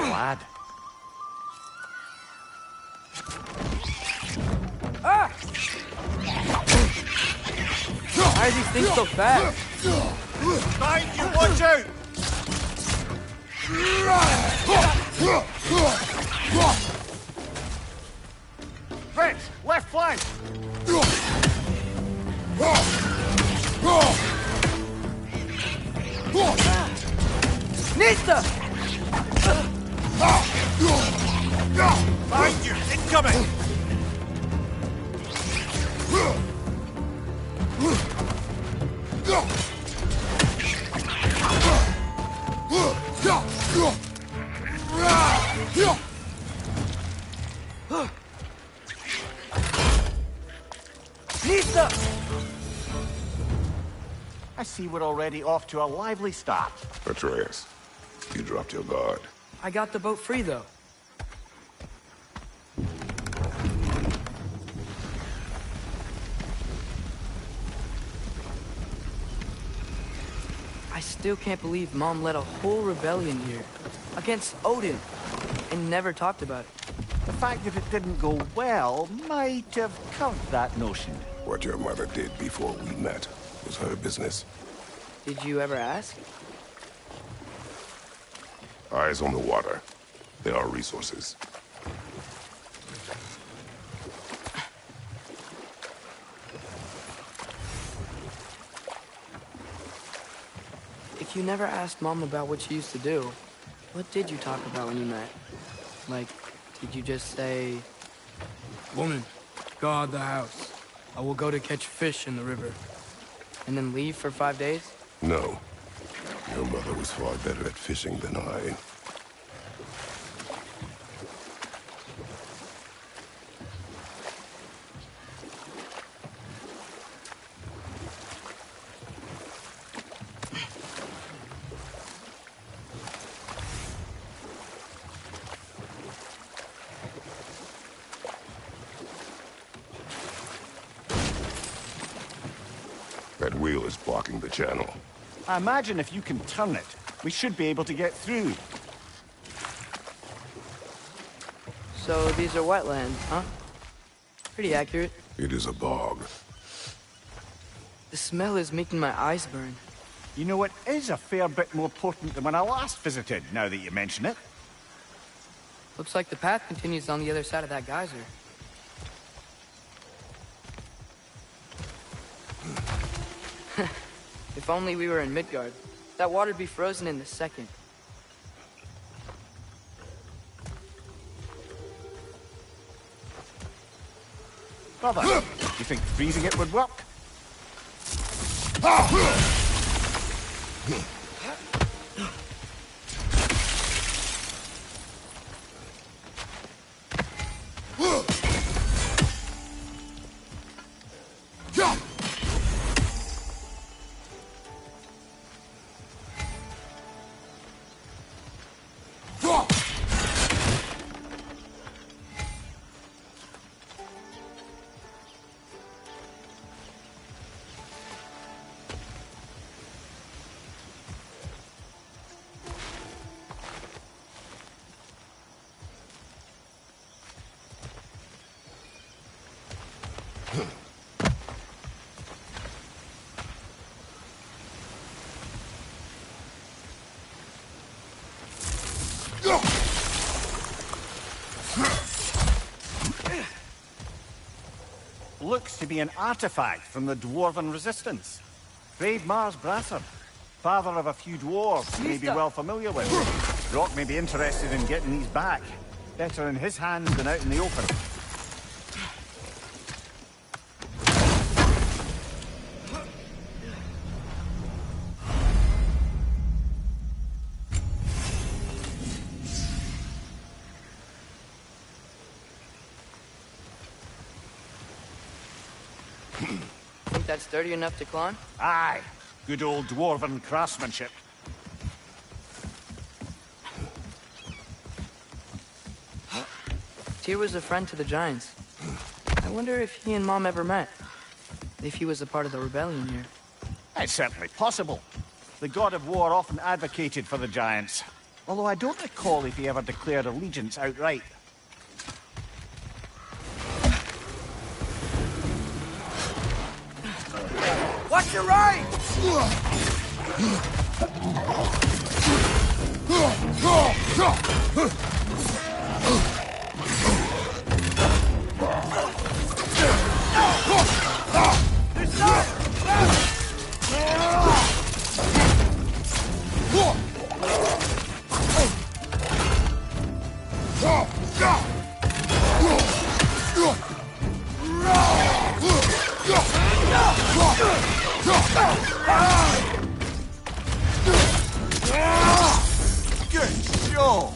lad. Ah! Why are these things so fast? Behind you, watch out! French, left flank! Nista! Behind you, incoming! Nista! I see we're already off to a lively start. Atreus, you dropped your guard. I got the boat free, though. I still can't believe Mom led a whole rebellion here. Against Odin. And never talked about it. The fact that it didn't go well might have covered that notion. What your mother did before we met was her business. Did you ever ask? Eyes on the water. There are resources. If you never asked Mom about what she used to do, what did you talk about when you met? Like, did you just say, "Woman, guard the house. I will go to catch fish in the river," and then leave for 5 days? No. Your mother was far better at fishing than I. That wheel is blocking the channel. I imagine if you can turn it, we should be able to get through. So these are wetlands, huh? Pretty accurate. It is a bog. The smell is making my eyes burn. You know, it is a fair bit more potent than when I last visited, now that you mention it. Looks like the path continues on the other side of that geyser. If only we were in Midgard. That water'd be frozen in a second. Brother, you think freezing it would work? Looks to be an artifact from the Dwarven Resistance. Brave Mars Brasser, father of a few dwarves you may be well familiar with. Rock may be interested in getting these back. Better in his hands than out in the open. Think that's sturdy enough to climb? Aye, good old Dwarven craftsmanship. Tyr was a friend to the Giants. I wonder if he and Mom ever met. If he was a part of the rebellion here. It's certainly possible. The god of war often advocated for the Giants. although I don't recall if he ever declared allegiance outright. Watch your right! Good show!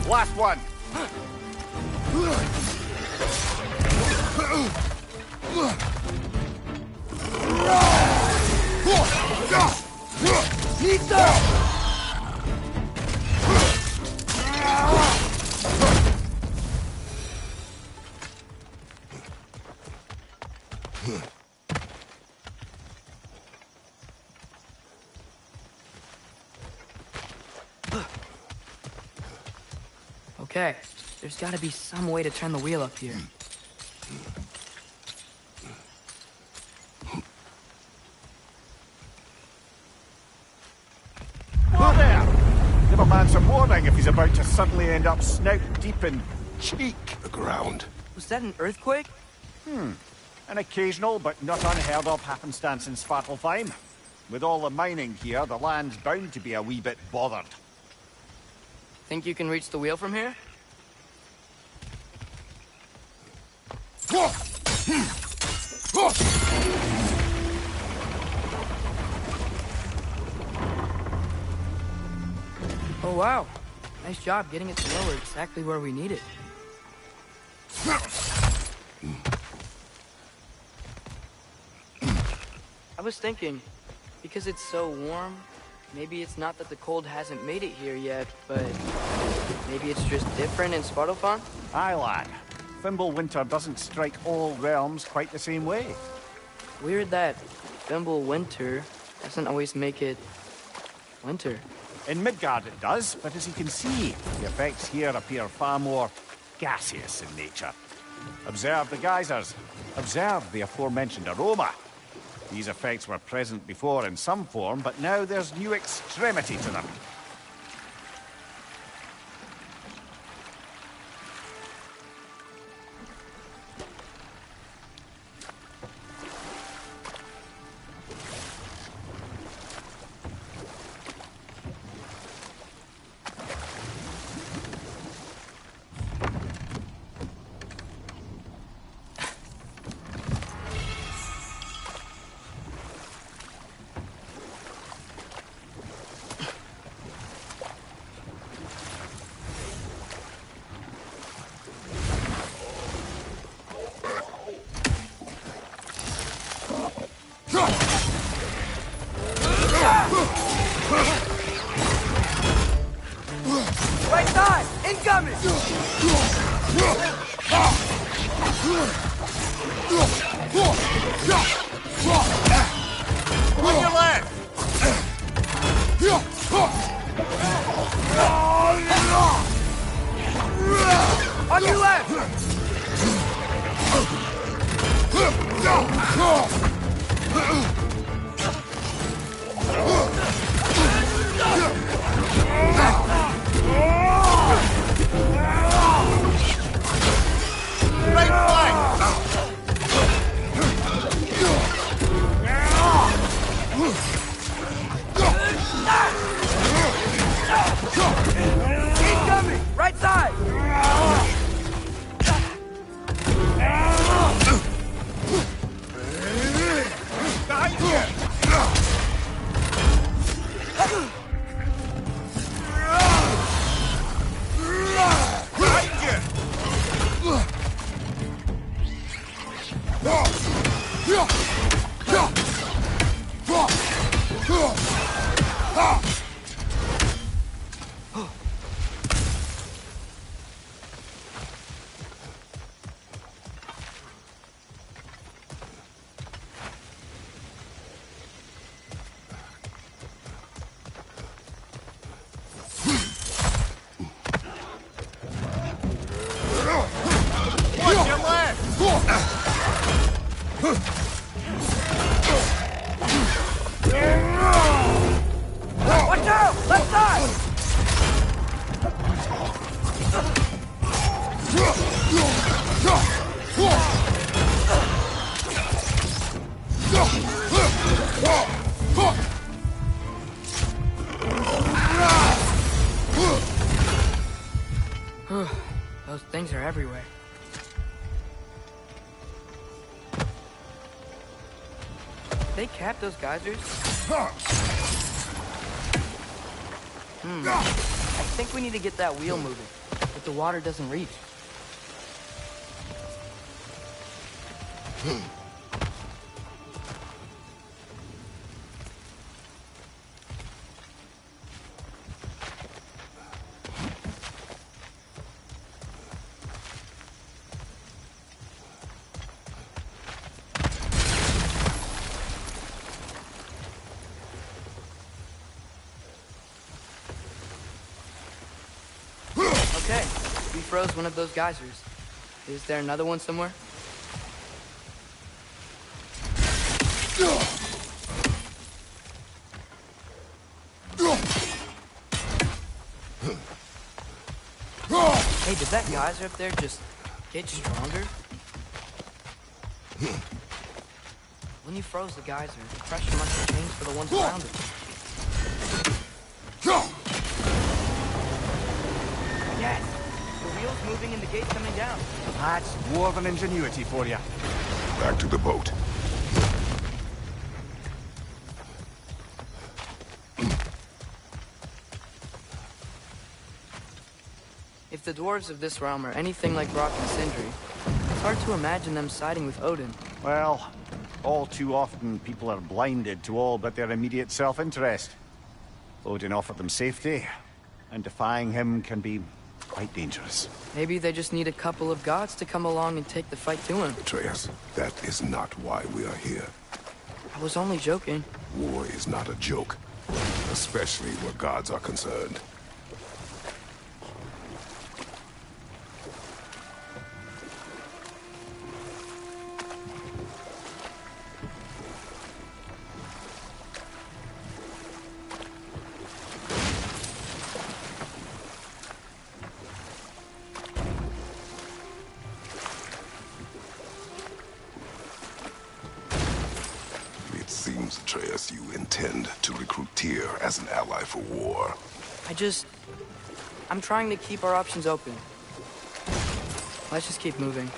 Last one. Okay, there's gotta be some way to turn the wheel up here. Whoa there! Give a man some warning if he's about to suddenly end up snout deep in cheek. The ground. Was that an earthquake? An occasional but not unheard of happenstance in Svartalfheim. With all the mining here, the land's bound to be a wee bit bothered. Think you can reach the wheel from here? Oh wow, nice job getting it to lower exactly where we need it. I was thinking, because it's so warm, maybe it's not that the cold hasn't made it here yet, but maybe it's just different in Svartalfheim? Aye, lad. Fimbulwinter doesn't strike all realms quite the same way. Weird that Fimbulwinter doesn't always make it winter. In Midgard it does, but as you can see, the effects here appear far more gaseous in nature. Observe the geysers. Observe the aforementioned aroma. These effects were present before in some form, but now there's new extremity to them. Right side! Incoming! On your left! On your left! Watch out! Left side! Those things are everywhere. They cap those geysers? I think we need to get that wheel moving, but the water doesn't reach. Okay, we froze one of those geysers. Is there another one somewhere? Hey, did that geyser up there just get stronger? When you froze the geyser, the pressure must have changed for the ones around it. Yes! The wheel's moving and the gate's coming down. That's dwarven ingenuity for you. Back to the boat. If the dwarves of this realm are anything like Rock and Sindri, it's hard to imagine them siding with Odin. Well, all too often people are blinded to all but their immediate self-interest. Odin offered them safety, and defying him can be quite dangerous. Maybe they just need a couple of gods to come along and take the fight to him. Atreus, that is not why we are here. I was only joking. War is not a joke, especially where gods are concerned. It seems, Atreus, you intend to recruit Tyr as an ally for war. I'm trying to keep our options open. Let's just keep moving.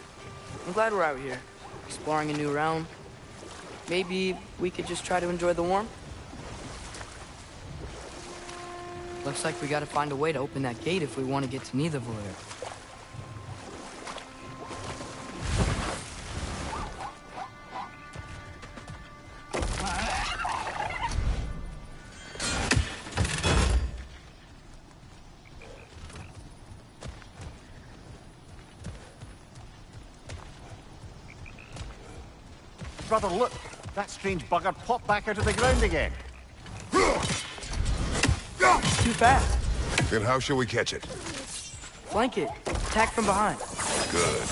I'm glad we're out here, exploring a new realm. Maybe we could just try to enjoy the warmth? Looks like we gotta find a way to open that gate if we want to get to Nidavellir. Brother, look! That strange bugger popped back out of the ground again. It's too fast. Then how shall we catch it? Flank it. Attack from behind. Good.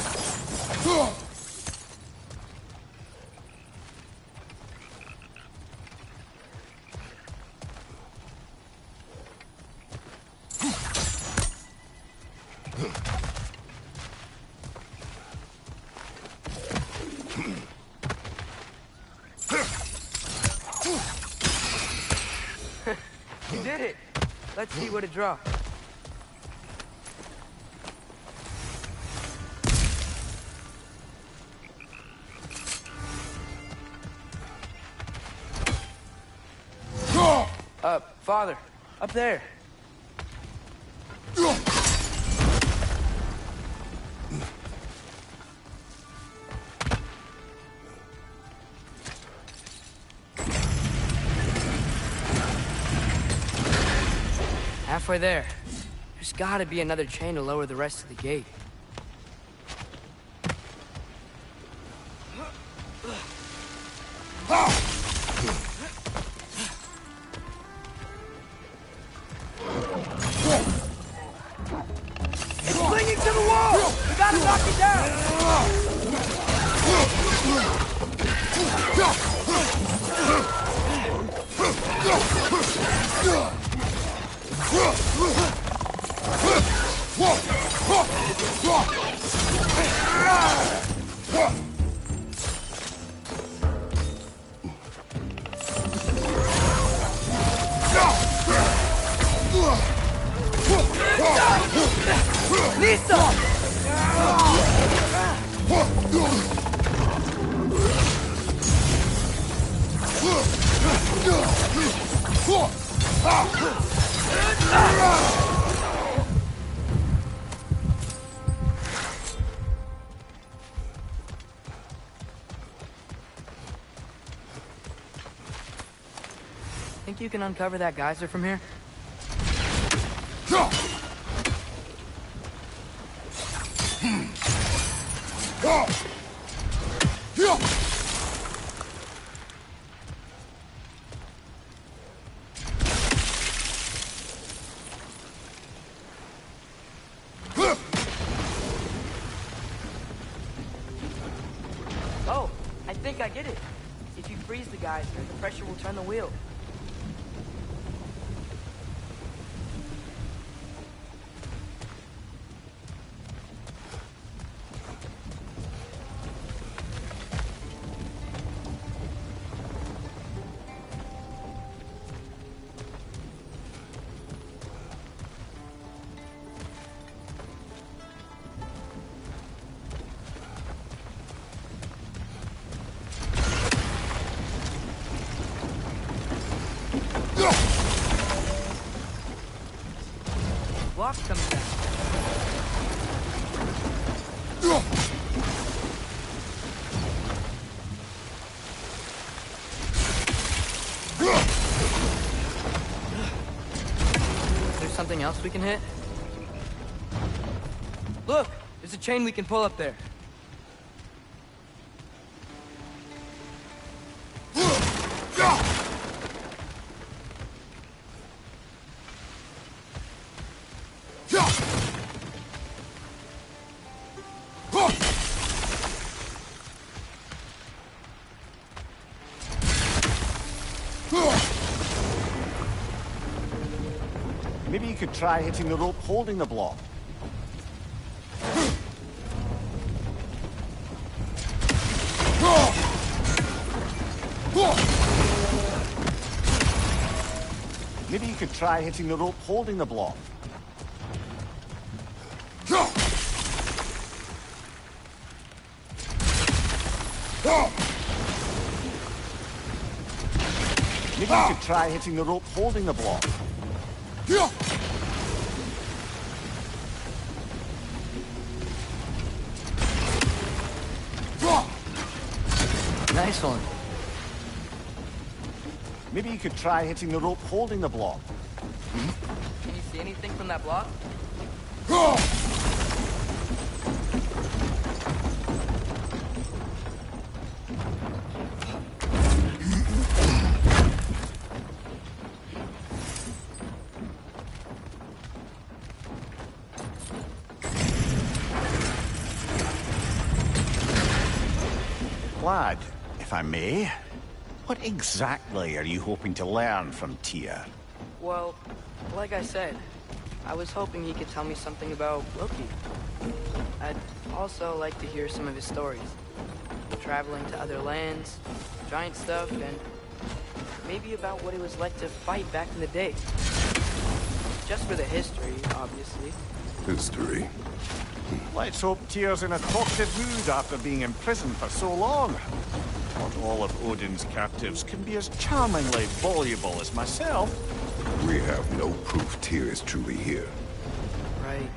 You did it. Let's see what it dropped. Father, up there. halfway there. There's gotta be another chain to lower the rest of the gate. It's clinging to the wall! We gotta knock it down! Think you can uncover that geyser from here? Oh, I think I get it. If you freeze the geyser, the pressure will turn the wheel. Block's coming down. Is there something else we can hit? Look! There's a chain we can pull up there. Maybe you could try hitting the rope holding the block. Maybe you could try hitting the rope holding the block. Maybe you could try hitting the rope holding the block. Nice one. Maybe you could try hitting the rope holding the block. Can you see anything from that block? Lad, if I may, what exactly are you hoping to learn from Tyr? Well, like I said, I was hoping he could tell me something about Loki. I'd also like to hear some of his stories. Traveling to other lands, giant stuff, and maybe about what it was like to fight back in the day. Just for the history, obviously. History. Let's hope Tyr's in a talkative mood after being imprisoned for so long. Not all of Odin's captives can be as charmingly voluble as myself. We have no proof Tyr is truly here. Right.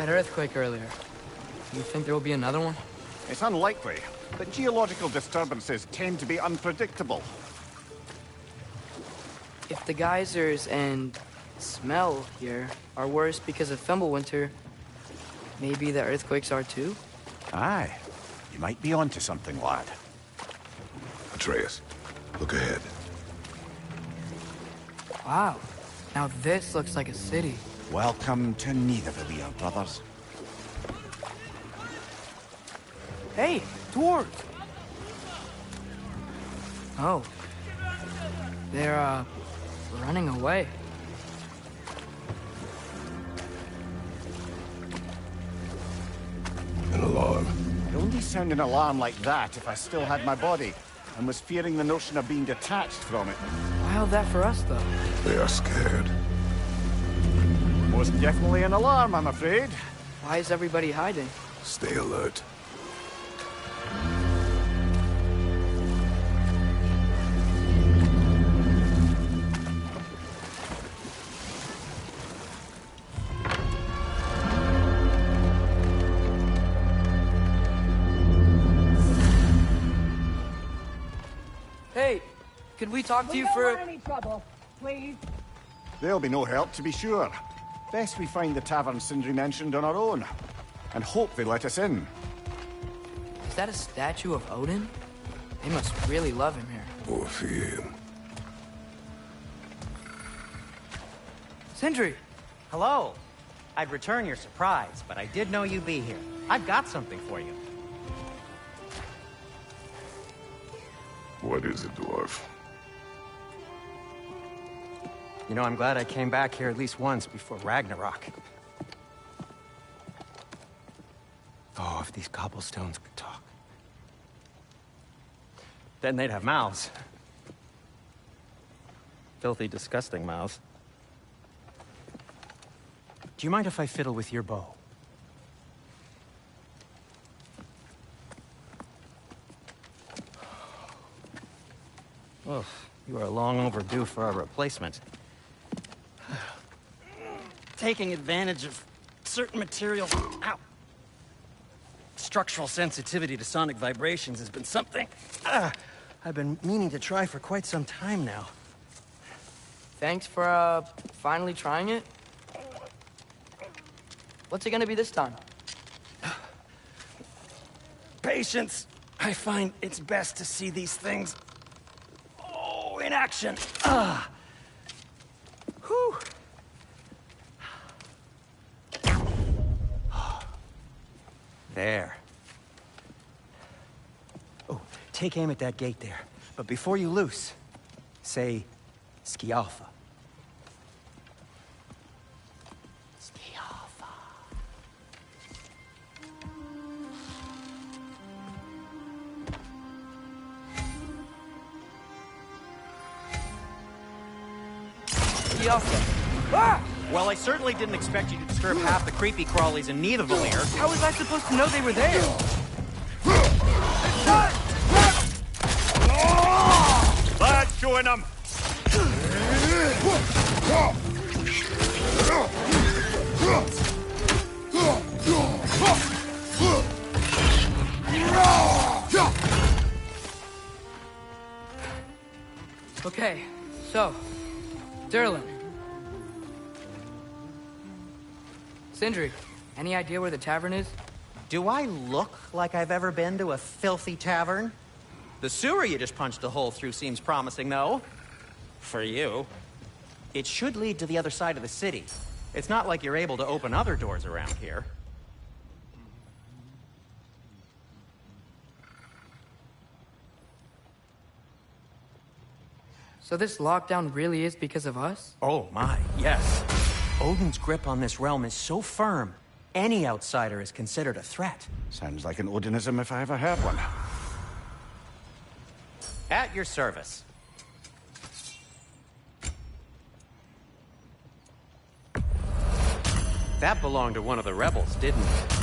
that earthquake earlier. Do you think there will be another one? It's unlikely, but geological disturbances tend to be unpredictable. If the geysers and smell here are worse because of Fimbulwinter, maybe the earthquakes are too? Aye. You might be onto something, lad. Atreus, look ahead. Wow. Now this looks like a city. Welcome to Nidavellir, brothers. Hey, dwarves! Oh. They're, running away. An alarm. I'd only sound an alarm like that if I still had my body, and was fearing the notion of being detached from it. Wild that for us, though. They are scared. Most definitely an alarm, I'm afraid. Why is everybody hiding? Stay alert. Hey, could we talk to you for... don't want any trouble, please. There'll be no help, to be sure. Best we find the tavern Sindri mentioned on our own, and hope they let us in. Is that a statue of Odin? They must really love him here. Or fear him. Sindri! Hello. I'd return your surprise, but I did know you'd be here. I've got something for you. What is it, dwarf? You know, I'm glad I came back here at least once before Ragnarok. Oh, if these cobblestones could talk. Then they'd have mouths. Filthy, disgusting mouths. Do you mind if I fiddle with your bow? Oh, you are long overdue for a replacement. Taking advantage of certain materials. Ow! Structural sensitivity to sonic vibrations has been something I've been meaning to try for quite some time now. Thanks for, finally trying it. What's it gonna be this time? Patience. I find it's best to see these things, in action. Whew. There. Oh, take aim at that gate there. But before you loose, say, Skialfa. Skialfa. Ah! Well, I certainly didn't expect you to disturb half the creepy crawlies in Nidavellir. How was I supposed to know they were there? Lads, join them! Okay, so, Durlin. Sindri, any idea where the tavern is? Do I look like I've ever been to a filthy tavern? The sewer you just punched a hole through seems promising, though. For you. It should lead to the other side of the city. It's not like you're able to open other doors around here. So this lockdown really is because of us? Oh my, yes. Odin's grip on this realm is so firm, any outsider is considered a threat. Sounds like an Odinism if I ever heard one. At your service. That belonged to one of the rebels, didn't it?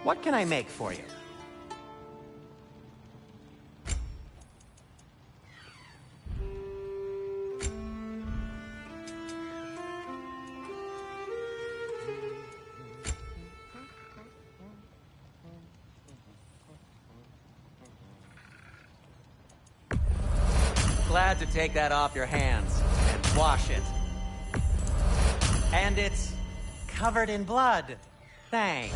What can I make for you? Glad to take that off your hands and wash it. And it's covered in blood. Thanks.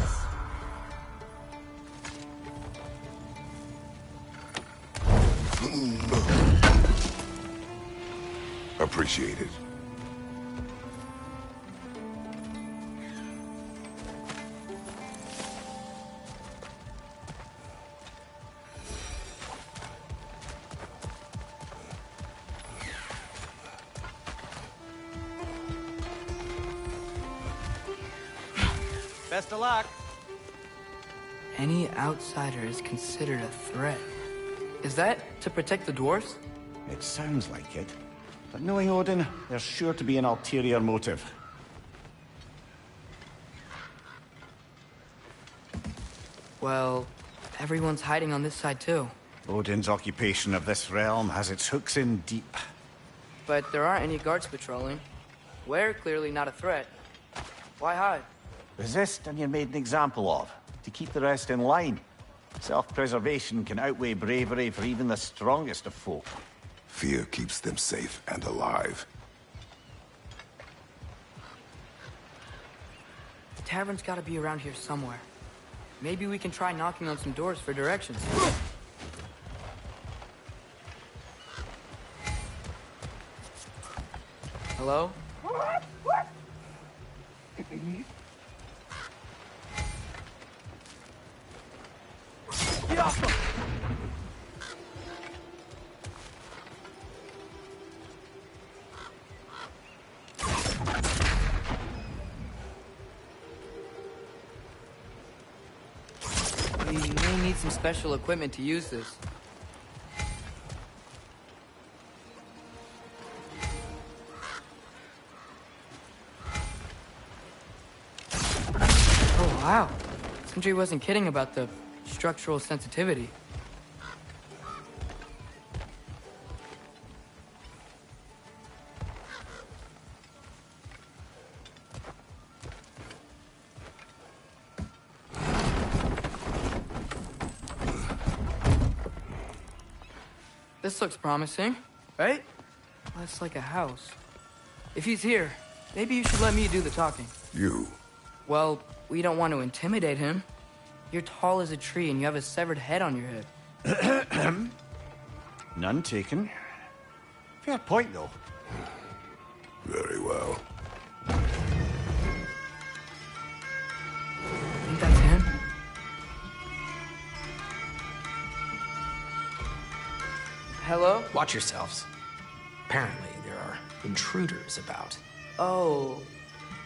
Appreciate it. Best of luck. Any outsider is considered a threat. Is that to protect the dwarves? It sounds like it. But knowing Odin, there's sure to be an ulterior motive. Well, everyone's hiding on this side too. Odin's occupation of this realm has its hooks in deep. But there aren't any guards patrolling. We're clearly not a threat. Why hide? Resist and you're made an example of, to keep the rest in line. Self-preservation can outweigh bravery for even the strongest of folk. Fear keeps them safe and alive. The tavern's gotta be around here somewhere. Maybe we can try knocking on some doors for directions. Hello? We may need some special equipment to use this. Oh, wow. Sindri wasn't kidding about the structural sensitivity. This looks promising, right? Less like a house. If he's here, maybe you should let me do the talking. You? Well, we don't want to intimidate him. You're tall as a tree and you have a severed head on your head. None taken. Fair point, though. Very well. Think that's him? Hello? Watch yourselves. Apparently, there are intruders about. Oh,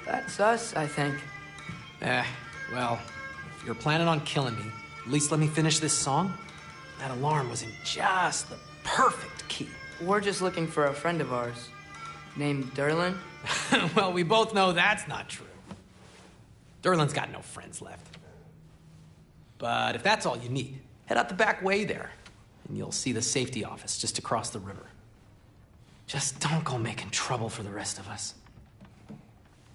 that's us, I think. Well, if you're planning on killing me, at least let me finish this song. That alarm was in just the perfect key. We're just looking for a friend of ours named Derlin. Well, we both know that's not true. Derlin's got no friends left. But if that's all you need, head out the back way there, and you'll see the safety office just across the river. Just don't go making trouble for the rest of us.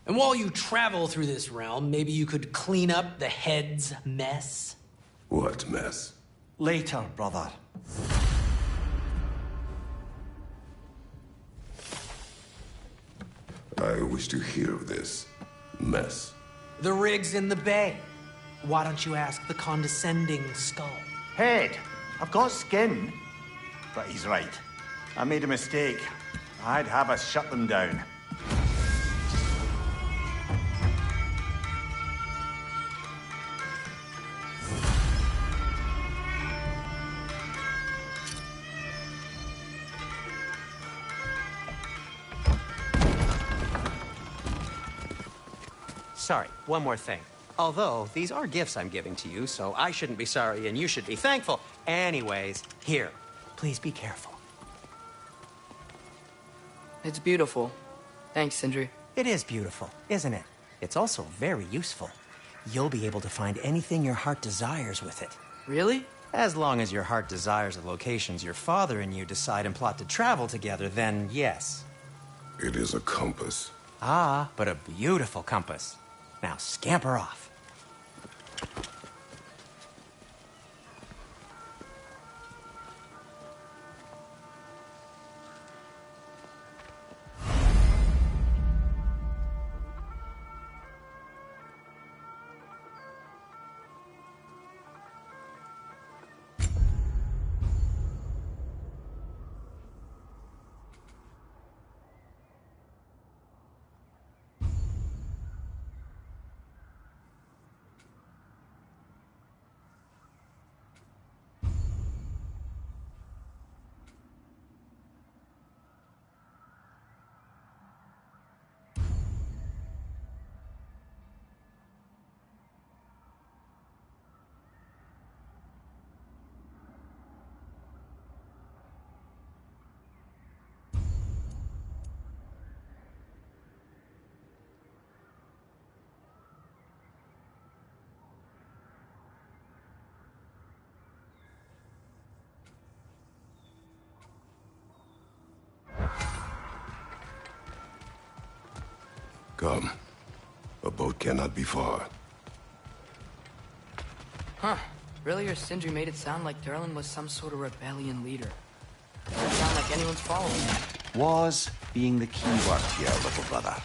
And while you travel through this realm, maybe you could clean up the head's mess? What mess? Later, brother. I wish to hear of this mess. The rig's in the bay. Why don't you ask the condescending skull? Head, I've got skin. But he's right. I made a mistake. I'd have us shut them down. Sorry, one more thing. Although, these are gifts I'm giving to you, so I shouldn't be sorry and you should be thankful. Anyways, here, please be careful. It's beautiful. Thanks, Sindri. It is beautiful, isn't it? It's also very useful. you'll be able to find anything your heart desires with it. Really? As long as your heart desires the locations your father and you decide and plot to travel together, then yes. It is a compass. Ah, but a beautiful compass. Now scamper off. Come. A boat cannot be far. Huh. Earlier, Sindri made it sound like Durlin was some sort of rebellion leader. Doesn't sound like anyone's following him. Was being the key word here, little brother.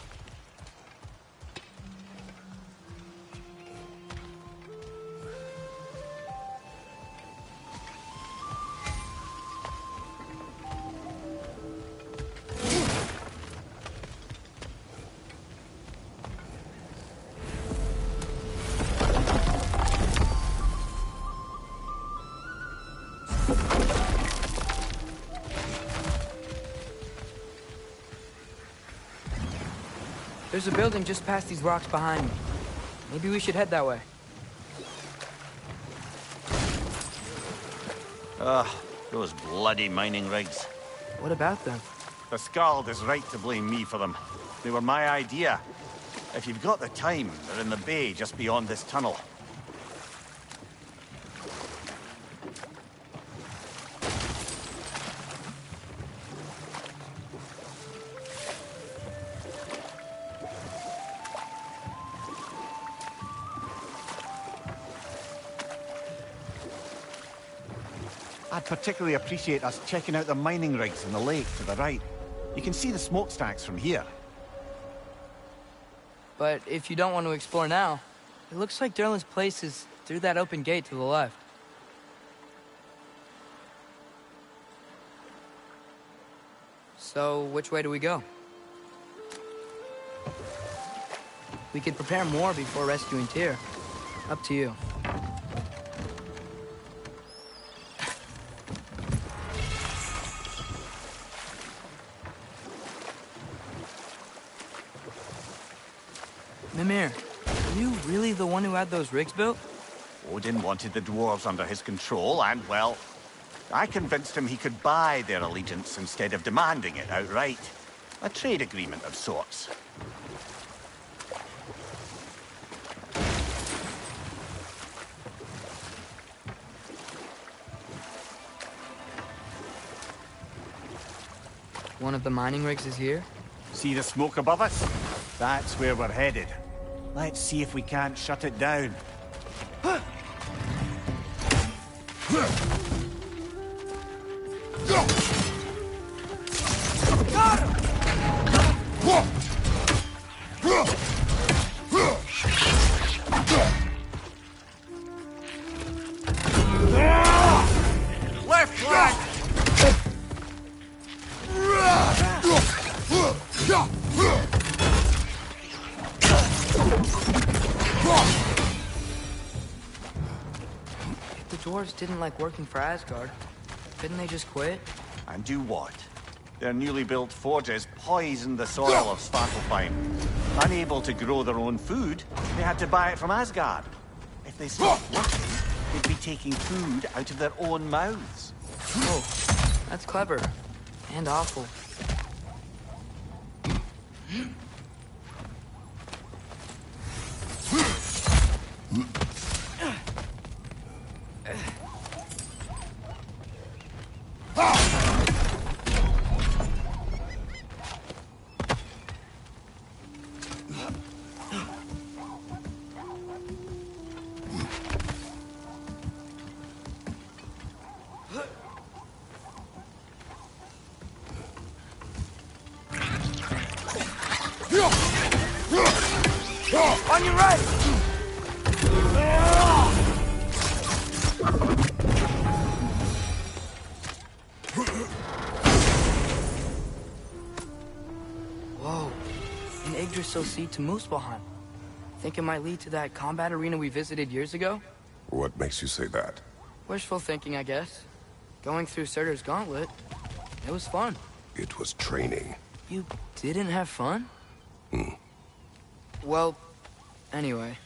There's a building just past these rocks behind me. Maybe we should head that way. Those bloody mining rigs. What about them? The Skald is right to blame me for them. They were my idea. If you've got the time, they're in the bay just beyond this tunnel. I'd particularly appreciate us checking out the mining rigs in the lake to the right. You can see the smokestacks from here. But if you don't want to explore now, it looks like Durlin's place is through that open gate to the left. So, which way do we go? We could prepare more before rescuing Tyr. Up to you. Mimir, are you really the one who had those rigs built? Odin wanted the dwarves under his control, and, well, I convinced him he could buy their allegiance instead of demanding it outright. A trade agreement of sorts. One of the mining rigs is here? See the smoke above us? That's where we're headed. Let's see if we can't shut it down. Left flank! If the dwarves didn't like working for Asgard, couldn't they just quit? And do what? Their newly built forges poisoned the soil of Svartalfheim. Unable to grow their own food, they had to buy it from Asgard. If they stopped working, they'd be taking food out of their own mouths. Oh, that's clever. And awful. On your right! Whoa. An Yggdrasil seed to Muspelheim. Think it might lead to that combat arena we visited years ago? What makes you say that? Wishful thinking, I guess. Going through Surtur's gauntlet, it was fun. It was training. You didn't have fun? Well, anyway.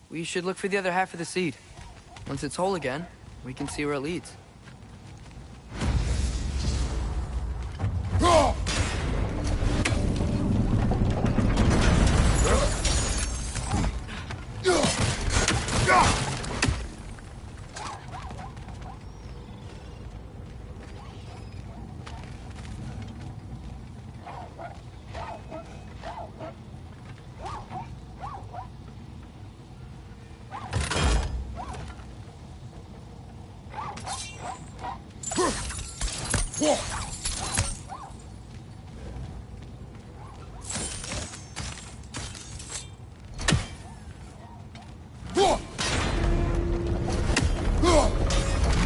We should look for the other half of the seed. Once it's whole again, we can see where it leads.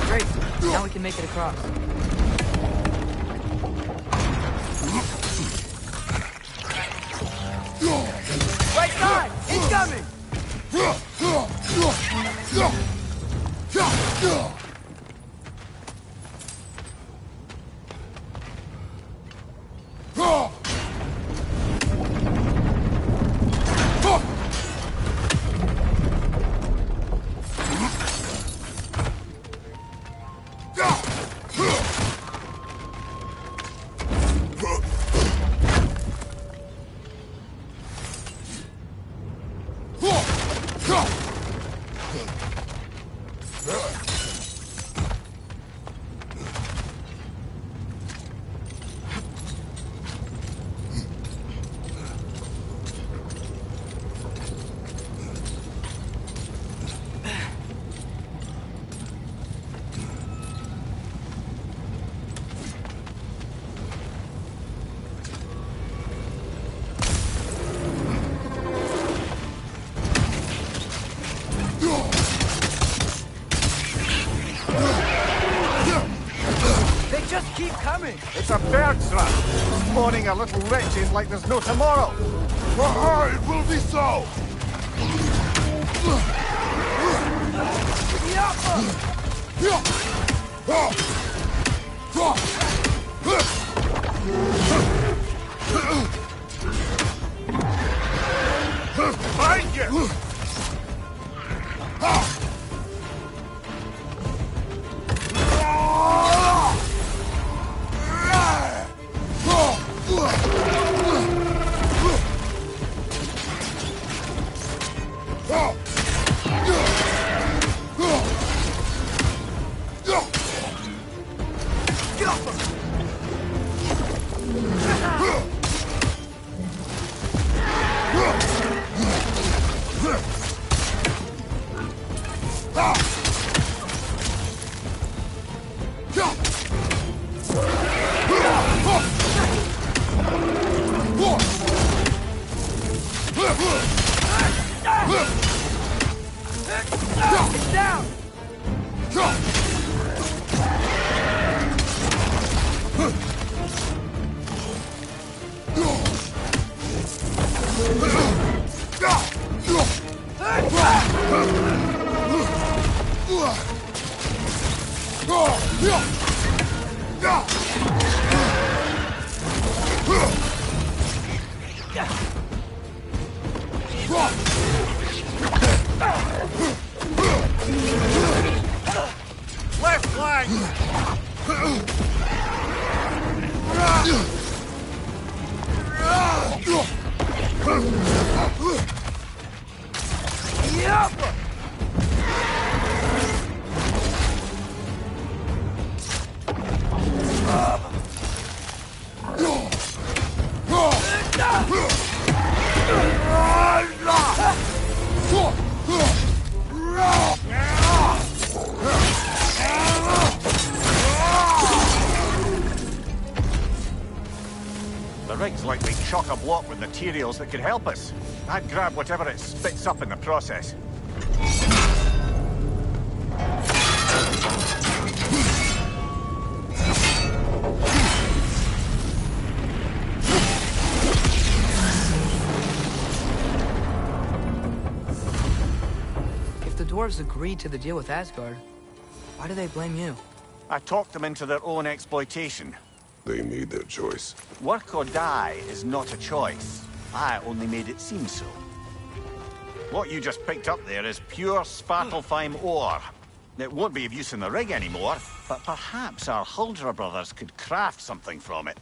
Great, now we can make it across. Right side! Incoming! They just keep coming! It's a bird's trap. Spawning our little wretches like there's no tomorrow. It will be so! Behind you! It's down! Left flank! Yep! chock-a-block with materials that could help us. I'd grab whatever it spits up in the process. If the dwarves agreed to the deal with Asgard, why do they blame you? I talked them into their own exploitation. They made their choice. Work or die is not a choice. I only made it seem so. What you just picked up there is pure Svartalfheim ore. It won't be of use in the rig anymore, but perhaps our Huldra brothers could craft something from it.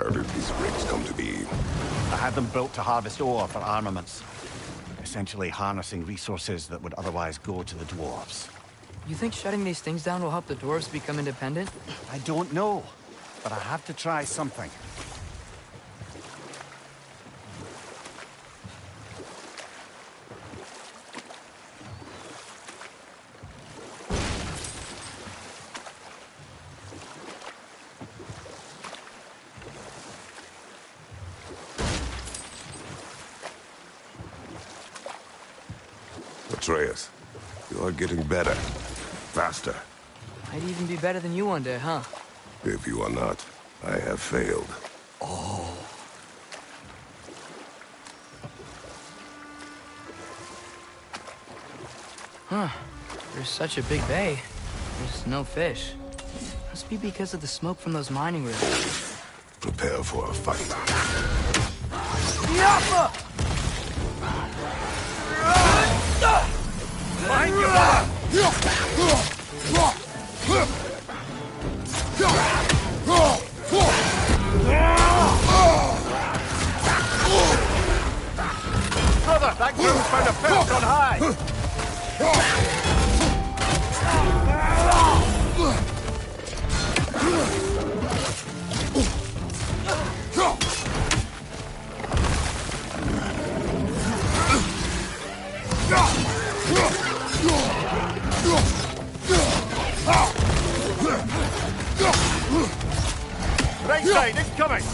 How did these rigs come to be? I had them built to harvest ore for armaments. Essentially harnessing resources that would otherwise go to the dwarves. You think shutting these things down will help the dwarves become independent? I don't know, but I have to try something. Atreus, you are getting better. Faster. I'd even be better than you one day, huh? If you are not, I have failed. Huh. There's such a big bay. There's no fish. Must be because of the smoke from those mining rigs. Prepare for a fight. Behind you, brother! Brother, that groom's found a perch on high! Right side, incoming!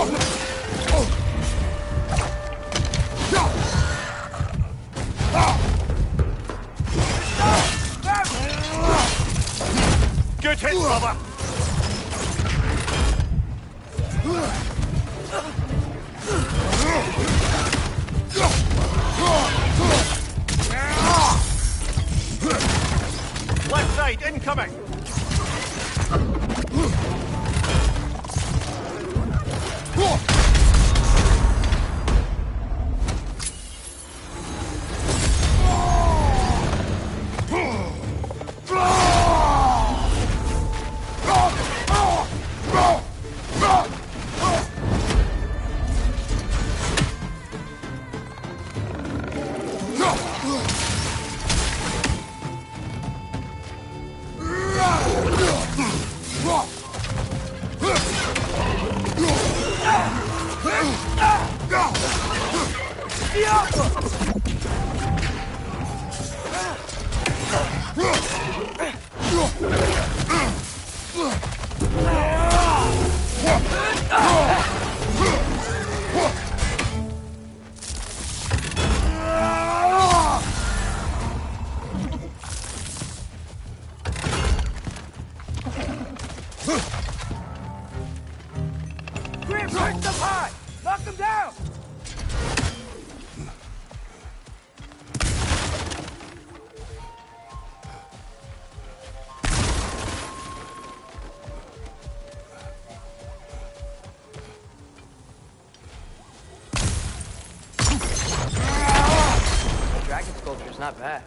Good hit, brother! Left side, incoming! Grim, break them high! Knock them down! The dragon sculpture's not bad.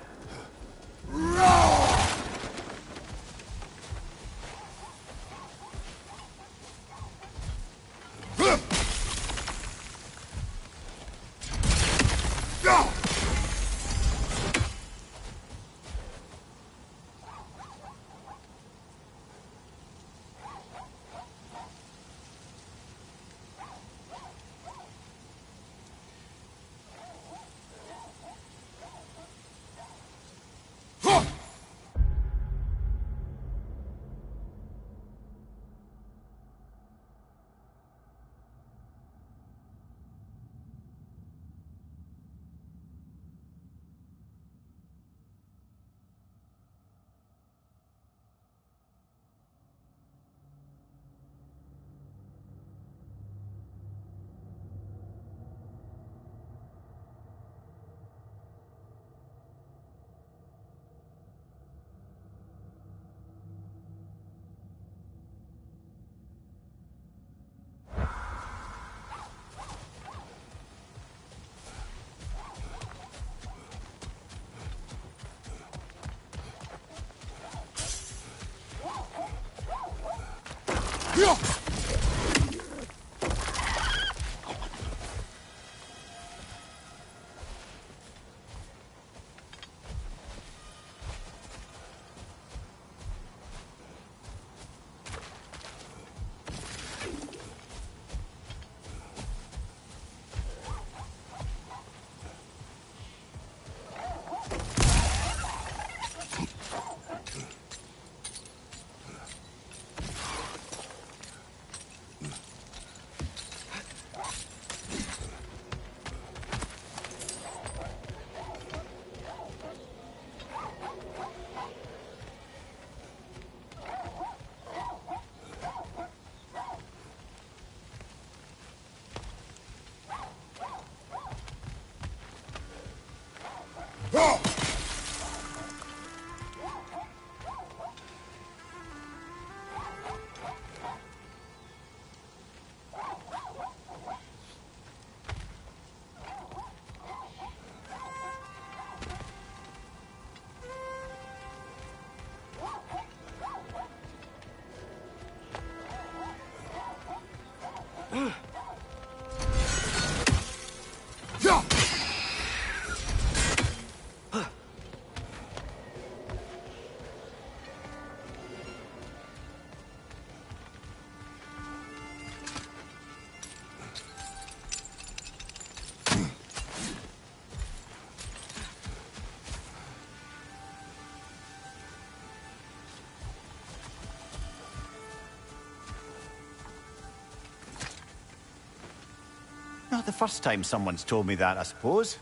Not the first time someone's told me that, I suppose.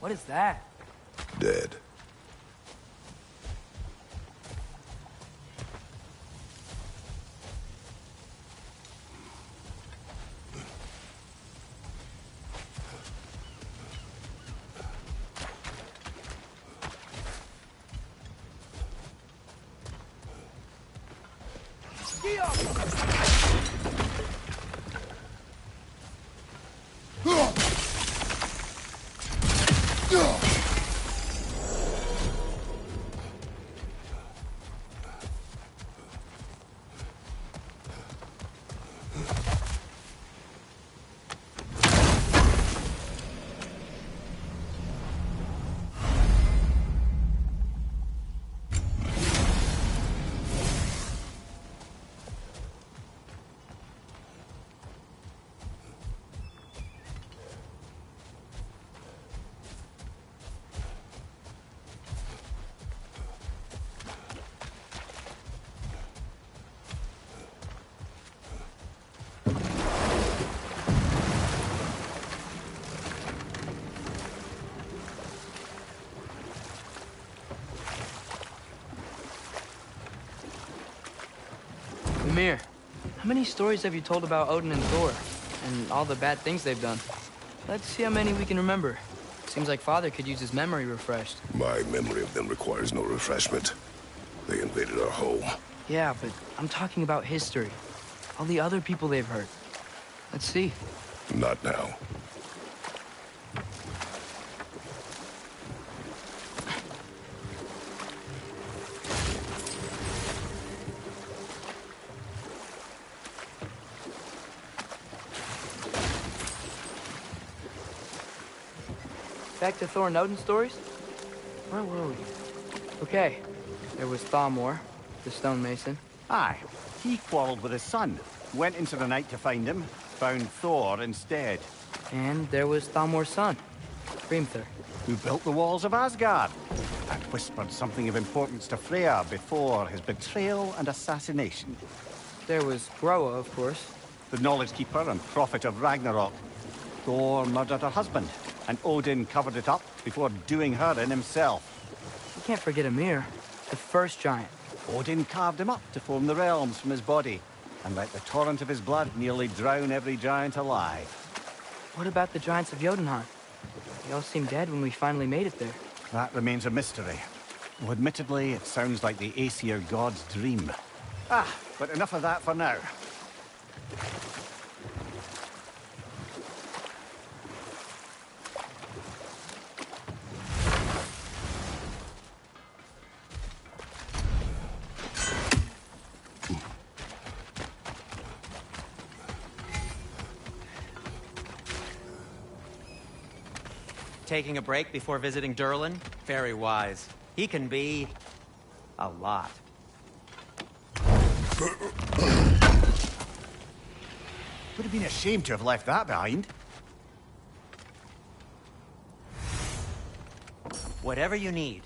What is that? Dead. Ymir, how many stories have you told about Odin and Thor, and all the bad things they've done? Let's see how many we can remember. Seems like Father could use his memory refreshed. My memory of them requires no refreshment. They invaded our home. Yeah, but I'm talking about history. All the other people they've hurt. Let's see. Not now. Back to Thor and Odin stories? Where were we? Okay, there was Thamor, the stonemason. Aye, he quarreled with his son. Went into the night to find him, found Thor instead. And there was Thamor's son, Hrimthur. Who built the walls of Asgard and whispered something of importance to Freya before his betrayal and assassination. There was Groa, of course. The knowledge keeper and prophet of Ragnarok. Thor murdered her husband, and Odin covered it up before doing her in himself. You can't forget Ymir, the first giant. Odin carved him up to form the realms from his body, and let the torrent of his blood nearly drown every giant alive. What about the giants of Jotunheim? They all seemed dead when we finally made it there. That remains a mystery. Though admittedly, it sounds like the Aesir god's dream. But enough of that for now. Taking a break before visiting Durlin? Very wise. He can be... a lot. Would have been ashamed to have left that behind. Whatever you need.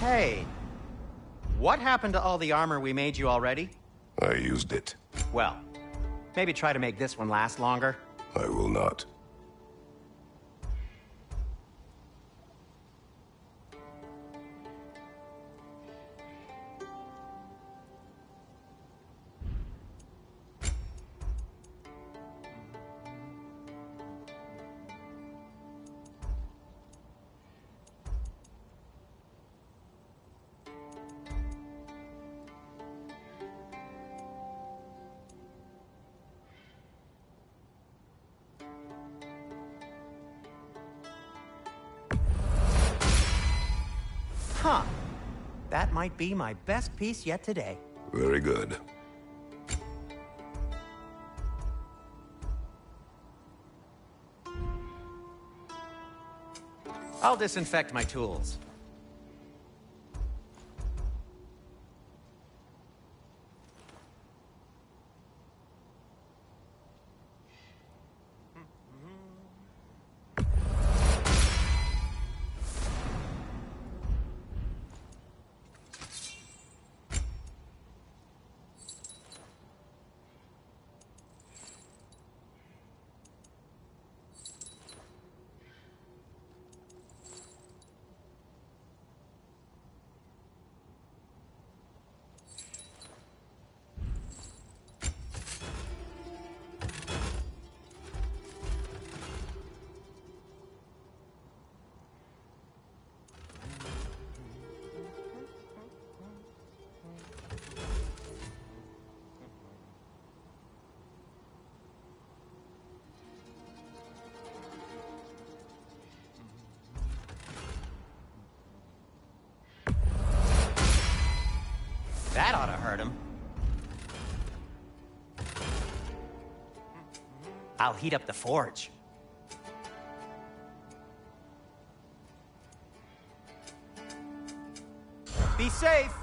Hey, what happened to all the armor we made you already? I used it. Well, maybe try to make this one last longer. I will not. Huh. That might be my best piece yet today. Very good. I'll disinfect my tools. That ought to hurt him. I'll heat up the forge. Be safe!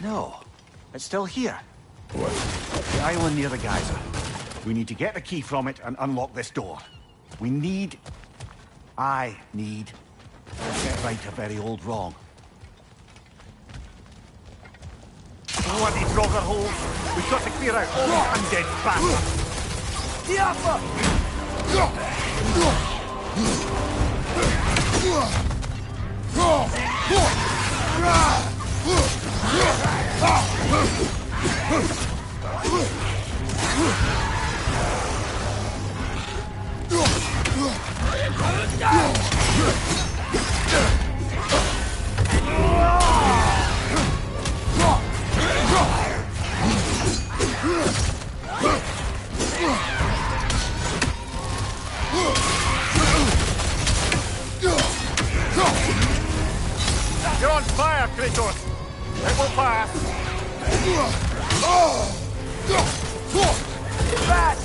No, it's still here. What? The island near the geyser. We need to get the key from it and unlock this door. I need to set right a very old wrong. Bloody drogger holes! We've got to clear out all these undead bastards! The You're on fire, Kratos! It will pass! Fast!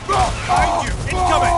Behind you! Incoming!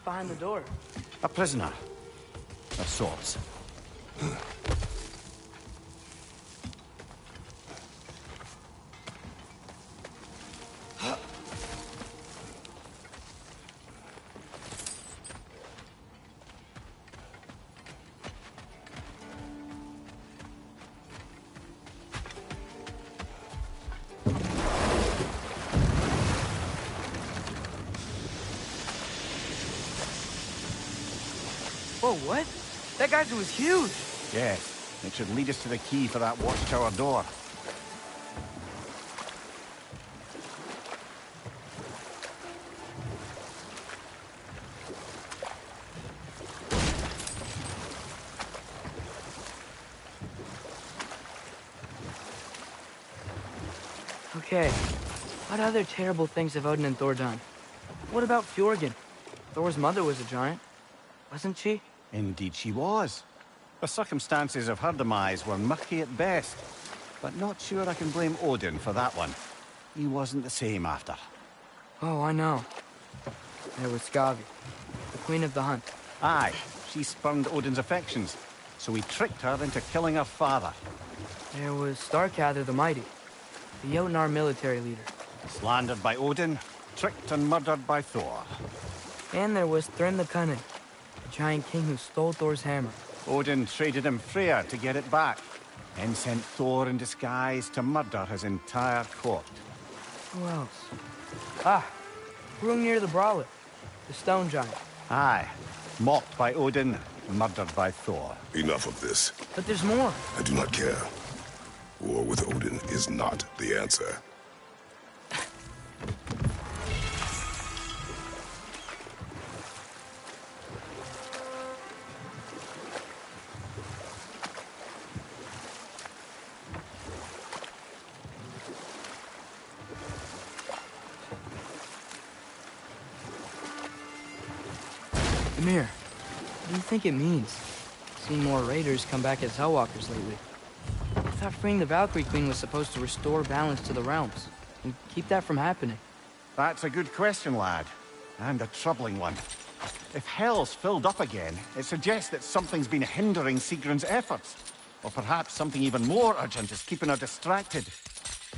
Behind the door. A prisoner. Of sorts. Whoa, what? That geyser was huge! Yes, it should lead us to the key for that watchtower door. Okay, what other terrible things have Odin and Thor done? What about Fjorgen? Thor's mother was a giant, wasn't she? Indeed she was. The circumstances of her demise were murky at best, but not sure I can blame Odin for that one. He wasn't the same after. Oh, I know. There was Skavi, the queen of the hunt. Aye, she spurned Odin's affections, so he tricked her into killing her father. There was Starkather the Mighty, the Jotnar military leader. Slandered by Odin, tricked and murdered by Thor. And there was Thrym the Cunning, the giant king who stole Thor's hammer. Odin traded him Freyr to get it back, then sent Thor in disguise to murder his entire court. Who else? Ah, Hrungnir the Brawler, the stone giant. Aye, mocked by Odin, murdered by Thor. Enough of this. But there's more. I do not care. War with Odin is not the answer. Mimir, what do you think it means? Seen more raiders come back as Hellwalkers lately. I thought freeing the Valkyrie Queen was supposed to restore balance to the realms, and keep that from happening. That's a good question, lad. And a troubling one. If Hell's filled up again, it suggests that something's been hindering Sigrun's efforts. Or perhaps something even more urgent is keeping her distracted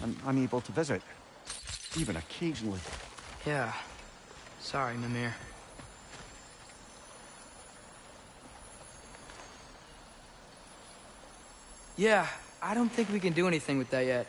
and unable to visit. Even occasionally. Yeah. Sorry, Mimir. Yeah, I don't think we can do anything with that yet.